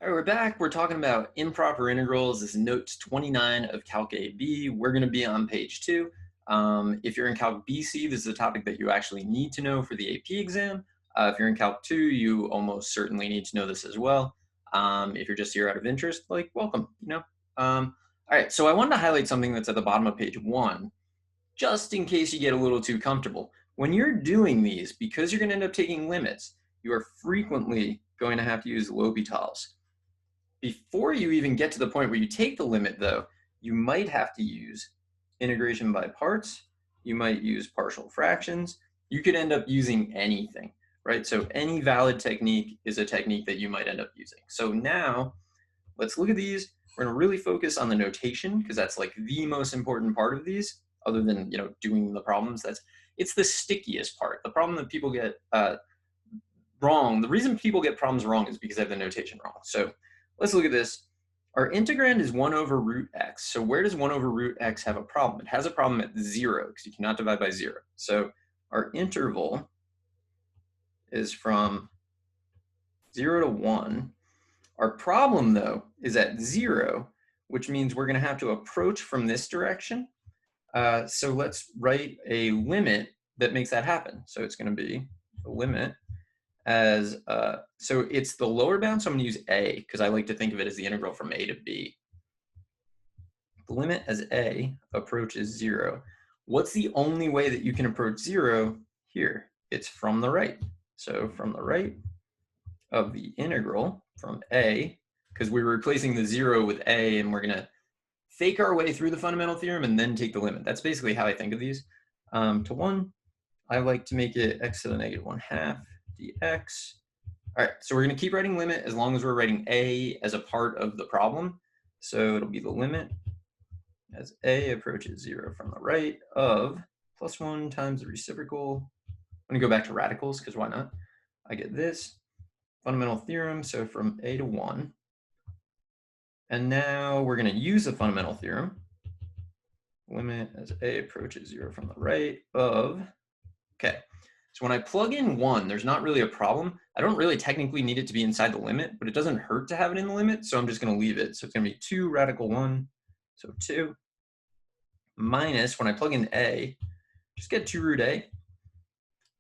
All right, we're back. We're talking about improper integrals. This is note 29 of Calc AB. We're going to be on page 2. If you're in Calc BC, this is a topic that you actually need to know for the AP exam. If you're in Calc 2, you almost certainly need to know this as well. If you're just here out of interest, like, welcome, all right, so I wanted to highlight something that's at the bottom of page 1, just in case you get a little too comfortable. When you're doing these, because you're going to end up taking limits, you are frequently going to have to use L'Hopital's. Before you even get to the point where you take the limit, though, you might have to use integration by parts. You might use partial fractions. You could end up using anything, right? So any valid technique is a technique that you might end up using. So now let's look at these. We're going to really focus on the notation because that's like the most important part of these, other than doing the problems. It's the stickiest part. The problem that people get wrong. The reason people get problems wrong is because they have the notation wrong. So let's look at this. Our integrand is 1 over root x. So where does 1 over root x have a problem? It has a problem at 0 because you cannot divide by 0. So our interval is from 0 to 1. Our problem, though, is at 0, which means we're going to have to approach from this direction. So let's write a limit that makes that happen. So it's going to be the limit as, so it's the lower bound, so I'm going to use a because I like to think of it as the integral from a to b. The limit as a approaches 0. What's the only way that you can approach 0 here? It's from the right. So from the right of the integral from a, because we're replacing the 0 with a, and we're going to fake our way through the fundamental theorem and then take the limit. That's basically how I think of these. To 1, I like to make it x to the negative 1/2 dx. All right, so we're going to keep writing limit as long as we're writing a as a part of the problem. So it'll be the limit as a approaches 0 from the right of plus 1 times the reciprocal. I'm going to go back to radicals because why not? I get this fundamental theorem, so from a to 1. And now we're going to use the fundamental theorem. Limit as a approaches 0 from the right of, okay. So when I plug in 1, there's not really a problem. I don't really technically need it to be inside the limit, but it doesn't hurt to have it in the limit, so I'm just going to leave it. So it's going to be 2 radical 1, so 2, minus, when I plug in a, just get 2 root a,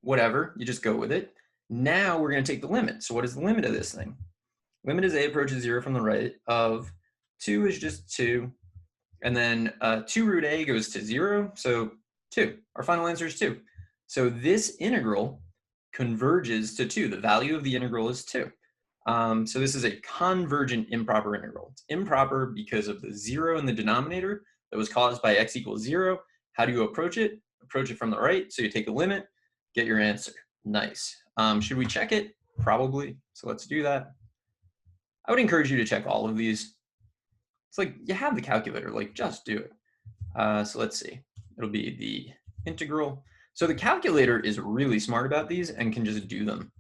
whatever, you just go with it. Now we're going to take the limit. So what is the limit of this thing? Limit as a approaches 0 from the right of 2 is just 2, and then 2 root a goes to 0, so 2. Our final answer is 2. So this integral converges to 2. The value of the integral is 2. So this is a convergent improper integral. It's improper because of the 0 in the denominator that was caused by x equals 0. How do you approach it? Approach it from the right. So you take a limit, get your answer. Nice. Should we check it? Probably. So let's do that. I would encourage you to check all of these. It's like you have the calculator, like just do it. So let's see. It'll be the integral. So the calculator is really smart about these and can just do them.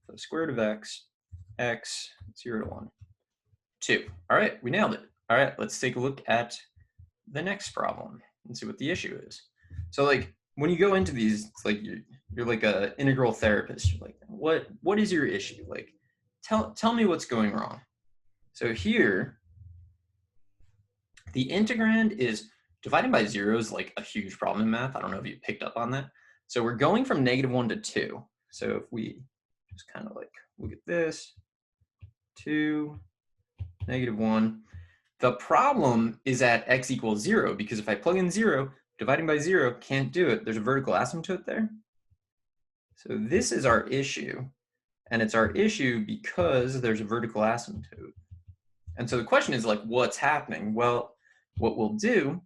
So square root of x, 0 to 1, 2. All right, we nailed it. All right, let's take a look at the next problem and see what the issue is. So like when you go into these, it's like you're like an integral therapist. You're like, what is your issue? Like, tell me what's going wrong. So here, the integrand is dividing by 0 is like a huge problem in math. I don't know if you picked up on that. So we're going from -1 to 2. So if we just kind of like look at this, 2, -1. The problem is at x equals 0, because if I plug in 0, dividing by 0 can't do it. There's a vertical asymptote there. So this is our issue. And it's our issue because there's a vertical asymptote. And so the question is like, what's happening? Well, what we'll do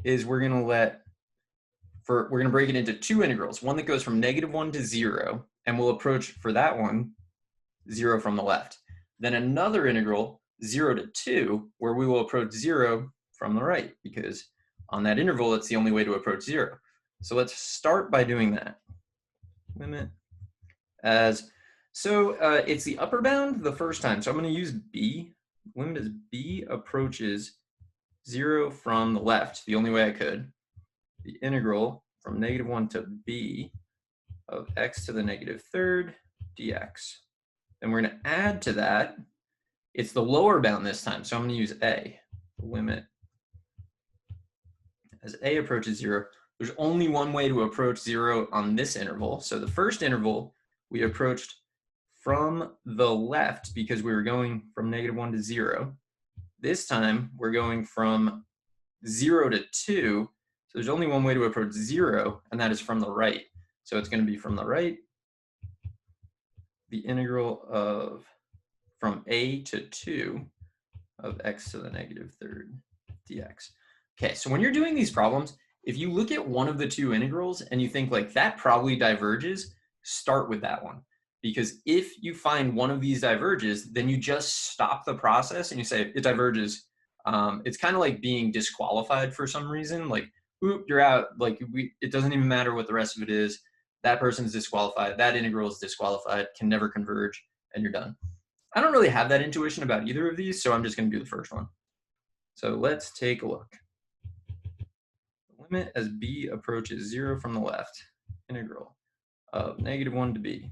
is we're going to break it into 2 integrals, one that goes from -1 to 0, and we'll approach for that one 0 from the left. Then another integral, 0 to 2, where we will approach 0 from the right, because on that interval, it's the only way to approach 0. So let's start by doing that. Limit as, so it's the upper bound the first time. So I'm going to use b. Limit as b approaches 0 from the left, the only way I could. The integral from -1 to b of x to the -3rd dx. Then we're going to add to that It's the lower bound this time, so I'm going to use a. The limit as a approaches 0. There's only one way to approach 0 on this interval. So the first interval we approached from the left because we were going from -1 to 0. This time we're going from 0 to 2. So there's only one way to approach 0, and that is from the right. So it's going to be from the right, the integral of from a to 2 of x to the -3rd dx. Okay, so when you're doing these problems, if you look at one of the two integrals and you think like that probably diverges, start with that one. Because if you find one of these diverges, then you just stop the process and you say it diverges. It's kind of like being disqualified for some reason. Like, oop, you're out. Like, it doesn't even matter what the rest of it is. That person's disqualified. That integral is disqualified, can never converge, and you're done. I don't really have that intuition about either of these, so I'm just going to do the first one. So let's take a look. The limit as b approaches 0 from the left, integral of -1 to b,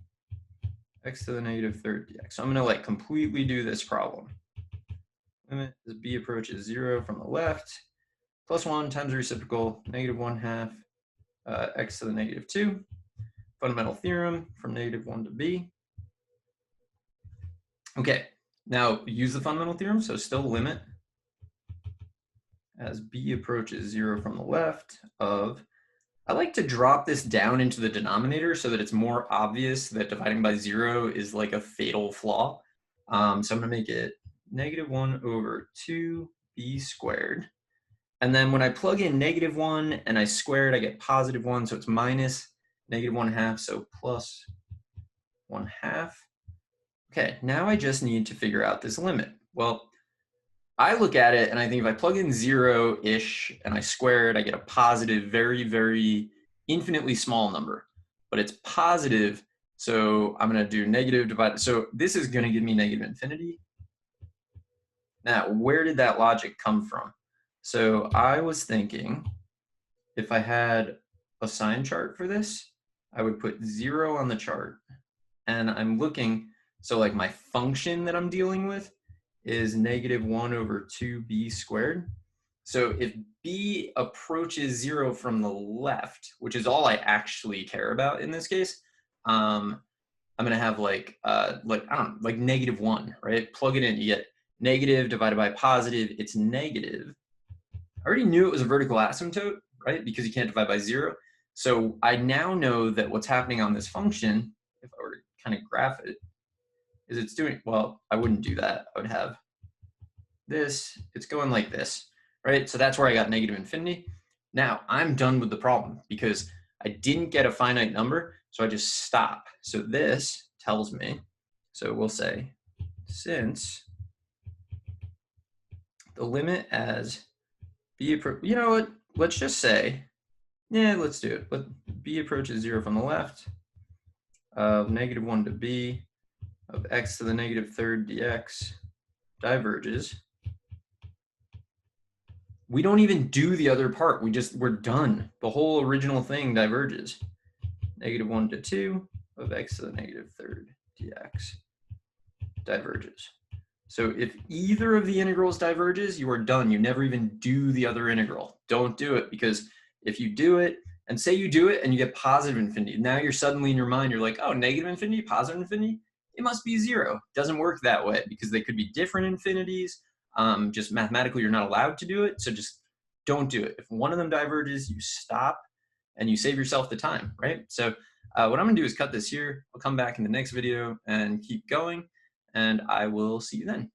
x to the -3rd dx. So I'm going to like completely do this problem. Limit as b approaches 0 from the left, +1 times the reciprocal, -1/2 x to the -2. Fundamental theorem from -1 to b. Okay, now use the fundamental theorem, so still limit as b approaches 0 from the left of, I like to drop this down into the denominator so that it's more obvious that dividing by 0 is like a fatal flaw. So I'm going to make it -1 over 2b squared. And then when I plug in -1 and I square it, I get +1, so it's minus -1/2, so plus 1/2. Okay, now I just need to figure out this limit. Well, I look at it and I think if I plug in 0-ish and I square it, I get a positive, very, very infinitely small number. But it's positive, so I'm going to do negative divided. So this is going to give me -infinity. Now, where did that logic come from? So I was thinking if I had a sign chart for this, I would put 0 on the chart. And I'm looking, so like my function that I'm dealing with is -1 over 2b squared. So if b approaches 0 from the left, which is all I actually care about in this case, I'm gonna have like I don't know, like -1, right? Plug it in, you get negative divided by positive, it's negative. I already knew it was a vertical asymptote, right? Because you can't divide by 0. So I now know that what's happening on this function, if I were to kind of graph it, is it's doing, well, I wouldn't do that. I would have this, it's going like this, right? So that's where I got -infinity. Now I'm done with the problem because I didn't get a finite number, so I just stop. So this tells me, so we'll say, since the limit as b, you know what, let's just say, yeah, let's do it. But b approaches 0 from the left, of -1 to b, of x to the -3rd dx diverges. We don't even do the other part. We're done. The whole original thing diverges. -1 to 2 of x to the -3rd dx diverges. So if either of the integrals diverges, you are done. You never even do the other integral. Don't do it, because if you do it, and say you do it and you get +infinity, now you're suddenly in your mind, you're like, oh, -infinity, +infinity, it must be 0. It doesn't work that way because they could be different infinities. Just mathematically, you're not allowed to do it. So just don't do it. If one of them diverges, you stop and you save yourself the time, right? So what I'm gonna do is cut this here. I'll come back in the next video and keep going, and I will see you then.